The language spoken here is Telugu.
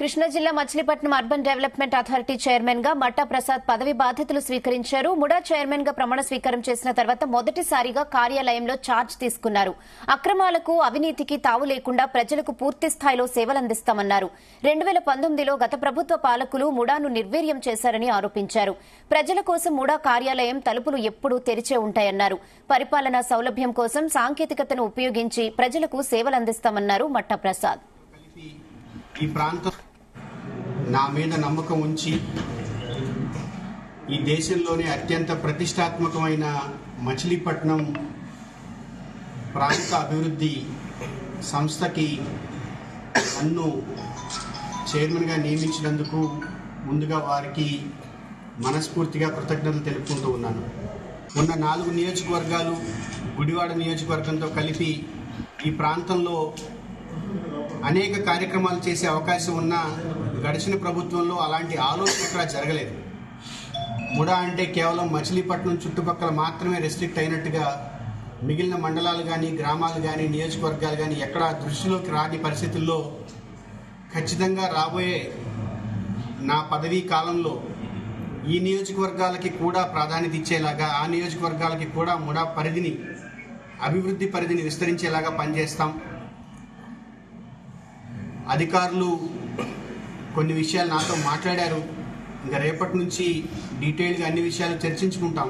కృష్ణా జిల్లా Machilipatnam urban development authority chairman గా మట్టా ప్రసాద్ పదవి బాధ్యతలు స్వీకరించారు. ముడా చైర్మన్ గా ప్రమాణ స్వీకారం చేసిన తర్వాత మొదటిసారిగా కార్యాలయంలో ఛార్జ్ తీసుకున్నారు. అక్రమాలకు అవినీతికి తావు లేకుండా ప్రజలకు పూర్తి స్థాయిలో సేవలందిస్తామన్నారు. 2019లో గత ప్రభుత్వ పాలకులు ముడాను నిర్వీర్యం చేశారని ఆరోపించారు. ప్రజల కోసం ముడా కార్యాలయం తలుపులు ఎప్పుడూ తెరిచే ఉంటాయన్నారు. పరిపాలనా సౌలభ్యం కోసం సాంకేతికతను ఉపయోగించి ప్రజలకు సేవలందిస్తామన్నారు మట్టా ప్రసాద్. ఈ ప్రాంతం నా మీద నమ్మకం ఉంచి ఈ దేశంలోనే అత్యంత ప్రతిష్టాత్మకమైన మచిలీపట్నం ప్రాంత అభివృద్ధి సంస్థకి నన్ను చైర్మన్గా నియమించినందుకు ముందుగా వారికి మనస్ఫూర్తిగా కృతజ్ఞతలు తెలుపుకుంటూ ఉన్నాను. ఉన్న 4 నియోజకవర్గాలు గుడివాడ నియోజకవర్గంతో కలిపి ఈ ప్రాంతంలో అనేక కార్యక్రమాలు చేసే అవకాశం ఉన్న గడిచిన ప్రభుత్వంలో అలాంటి ఆలోచన ఎక్కడా జరగలేదు. ముడా అంటే కేవలం మచిలీపట్నం చుట్టుపక్కల మాత్రమే రెస్ట్రిక్ట్ అయినట్టుగా మిగిలిన మండలాలు కానీ గ్రామాలు కానీ నియోజకవర్గాలు కానీ ఎక్కడా దృష్టిలోకి రాని పరిస్థితుల్లో ఖచ్చితంగా రాబోయే నా పదవీ కాలంలో ఈ నియోజకవర్గాలకి కూడా ప్రాధాన్యత ఇచ్చేలాగా ఆ నియోజకవర్గాలకి కూడా ముడా పరిధిని అభివృద్ధి పరిధిని విస్తరించేలాగా పనిచేస్తాం. అధికారులు కొన్ని విషయాలు నాతో మాట్లాడారు. ఇంకా రేపటి నుంచి డీటెయిల్గా అన్ని విషయాలు చర్చించుకుంటాం.